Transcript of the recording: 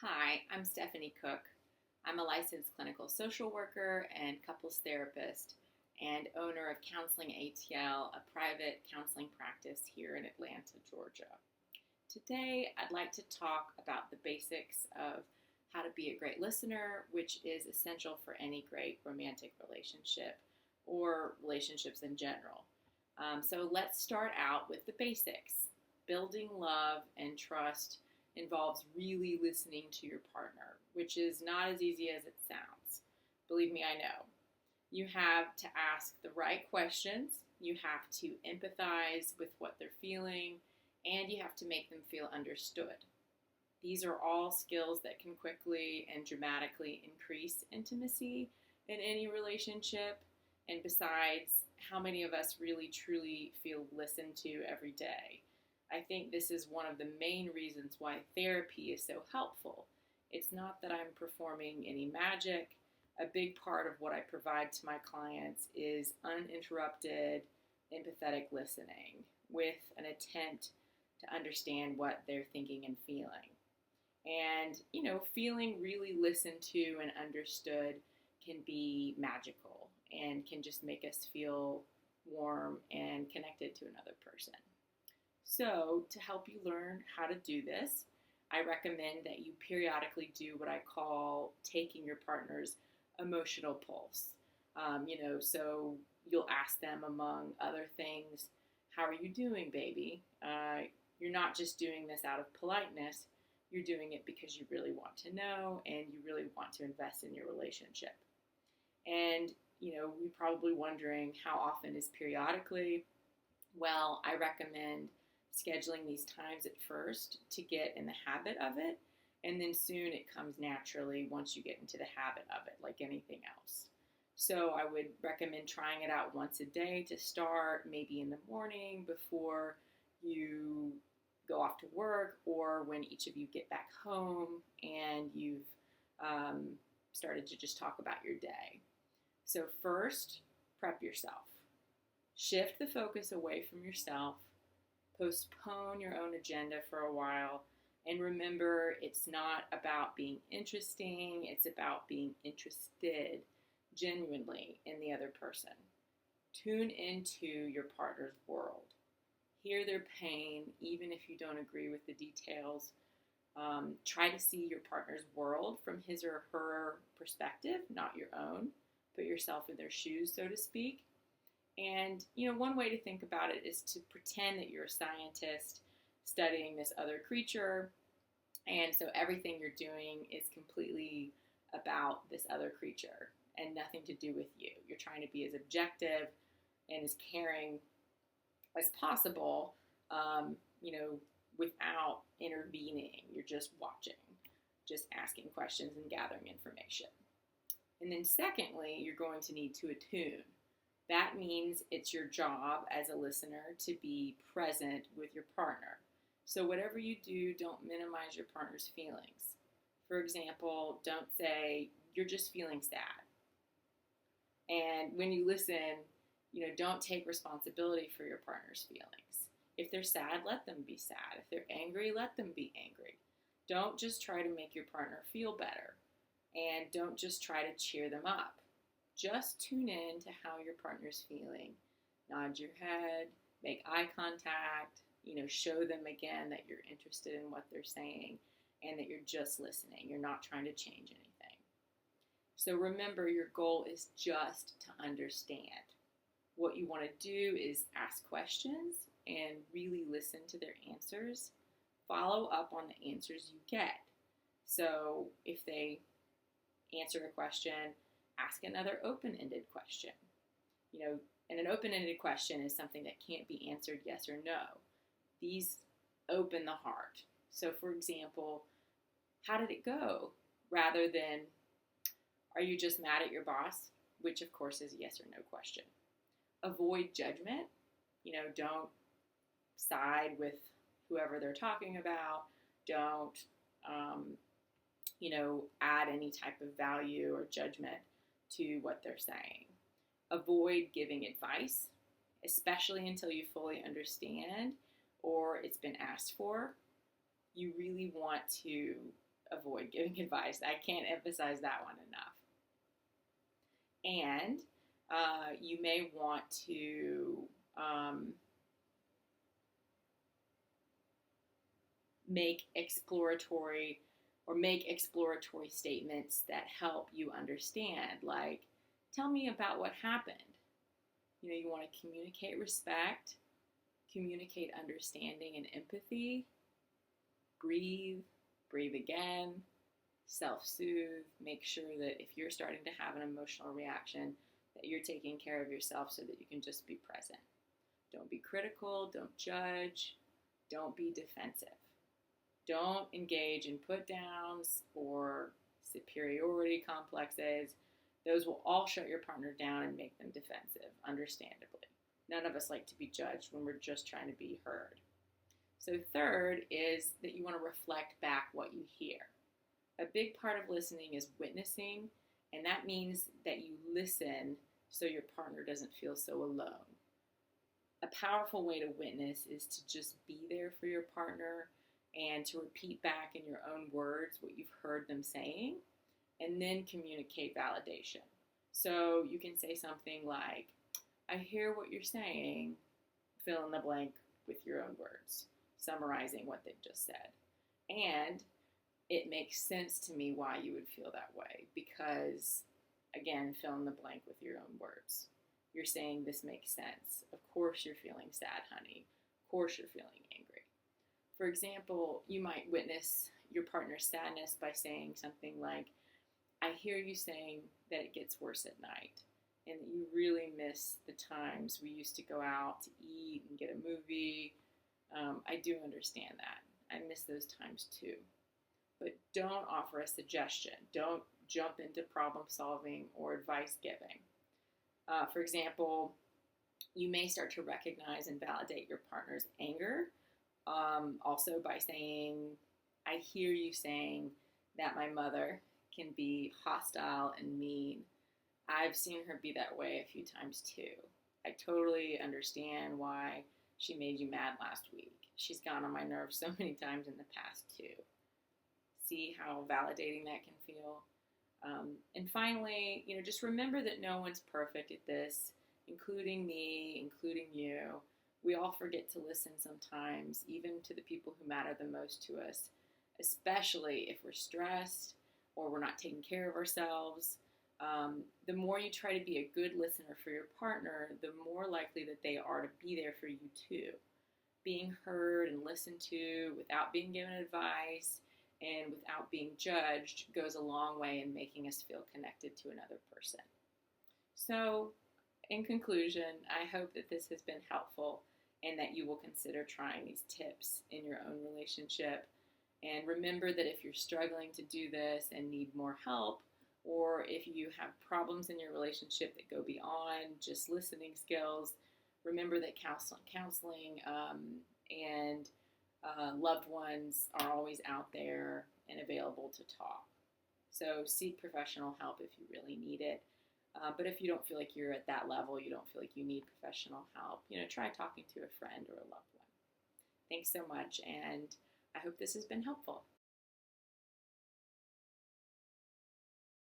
Hi, I'm Stephanie Cook. I'm a licensed clinical social worker and couples therapist and owner of Counseling ATL, a private counseling practice here in Atlanta, Georgia. Today, I'd like to talk about the basics of how to be a great listener, which is essential for any great romantic relationship or relationships in general. So let's start out with the basics. Building love and trust involves really listening to your partner, which is not as easy as it sounds. Believe me, I know. You have to ask the right questions, you have to empathize with what they're feeling, and you have to make them feel understood. These are all skills that can quickly and dramatically increase intimacy in any relationship. And besides, how many of us really truly feel listened to every day? I think this is one of the main reasons why therapy is so helpful. It's not that I'm performing any magic. A big part of what I provide to my clients is uninterrupted, empathetic listening with an attempt to understand what they're thinking and feeling. And, feeling really listened to and understood can be magical and can just make us feel warm and connected to another person. So, to help you learn how to do this, I recommend that you periodically do what I call taking your partner's emotional pulse. So you'll ask them, among other things, how are you doing, baby? You're not just doing this out of politeness, you're doing it because you really want to know and you really want to invest in your relationship. And, you're probably wondering how often is periodically. Well, I recommend scheduling these times at first to get in the habit of it, and then soon it comes naturally once you get into the habit of it, like anything else. So I would recommend trying it out once a day to start, maybe in the morning before you go off to work, or when each of you get back home and you've started to just talk about your day. So first, prep yourself. Shift the focus away from yourself. Postpone your own agenda for a while. And remember, it's not about being interesting, it's about being interested genuinely in the other person. Tune into your partner's world. Hear their pain, even if you don't agree with the details. Try to see your partner's world from his or her perspective, not your own. Put yourself in their shoes, so to speak. And, one way to think about it is to pretend that you're a scientist studying this other creature. And so everything you're doing is completely about this other creature and nothing to do with you. You're trying to be as objective and as caring as possible, without intervening. You're just watching, just asking questions and gathering information. And then secondly, you're going to need to attune. That means it's your job as a listener to be present with your partner. So whatever you do, don't minimize your partner's feelings. For example, don't say, you're just feeling sad. And when you listen, don't take responsibility for your partner's feelings. If they're sad, let them be sad. If they're angry, let them be angry. Don't just try to make your partner feel better. And don't just try to cheer them up. Just tune in to how your partner's feeling. Nod your head, make eye contact, show them again that you're interested in what they're saying and that you're just listening. You're not trying to change anything. So remember, your goal is just to understand. What you want to do is ask questions and really listen to their answers. Follow up on the answers you get. So if they answer a question, ask another open-ended question. And an open-ended question is something that can't be answered yes or no. These open the heart. So for example, how did it go? Rather than, are you just mad at your boss? Which of course is a yes or no question. Avoid judgment. Don't side with whoever they're talking about. Don't, add any type of value or judgment to what they're saying. Avoid giving advice, especially until you fully understand or it's been asked for. You really want to avoid giving advice. I can't emphasize that one enough. And you may want to make exploratory statements that help you understand. Like, tell me about what happened. You want to communicate respect, communicate understanding and empathy, breathe again, self-soothe. Make sure that if you're starting to have an emotional reaction, that you're taking care of yourself so that you can just be present. Don't be critical, don't judge, don't be defensive. Don't engage in put downs or superiority complexes. Those will all shut your partner down and make them defensive, understandably. None of us like to be judged when we're just trying to be heard. So third is that you want to reflect back what you hear. A big part of listening is witnessing, and that means that you listen so your partner doesn't feel so alone. A powerful way to witness is to just be there for your partner and to repeat back in your own words what you've heard them saying, and then communicate validation. So you can say something like, I hear what you're saying, fill in the blank with your own words, summarizing what they've just said. And it makes sense to me why you would feel that way, because, again, fill in the blank with your own words. You're saying this makes sense. Of course you're feeling sad, honey. Of course you're feeling angry. For example, you might witness your partner's sadness by saying something like, I hear you saying that it gets worse at night and that you really miss the times we used to go out to eat and get a movie. I do understand that. I miss those times too. But don't offer a suggestion. Don't jump into problem solving or advice giving. For example, you may start to recognize and validate your partner's anger, also by saying, I hear you saying that my mother can be hostile and mean. I've seen her be that way a few times too. I totally understand why she made you mad last week. She's gone on my nerves so many times in the past too. See how validating that can feel? And finally, just remember that no one's perfect at this, including me, including you. We all forget to listen sometimes, even to the people who matter the most to us, especially if we're stressed or we're not taking care of ourselves. The more you try to be a good listener for your partner, the more likely that they are to be there for you too. Being heard and listened to without being given advice and without being judged goes a long way in making us feel connected to another person. So, in conclusion, I hope that this has been helpful and that you will consider trying these tips in your own relationship. And remember that if you're struggling to do this and need more help, or if you have problems in your relationship that go beyond just listening skills, remember that counseling and loved ones are always out there and available to talk. So seek professional help if you really need it. But if you don't feel like you're at that level, you don't feel like you need professional help, try talking to a friend or a loved one. Thanks so much, and I hope this has been helpful.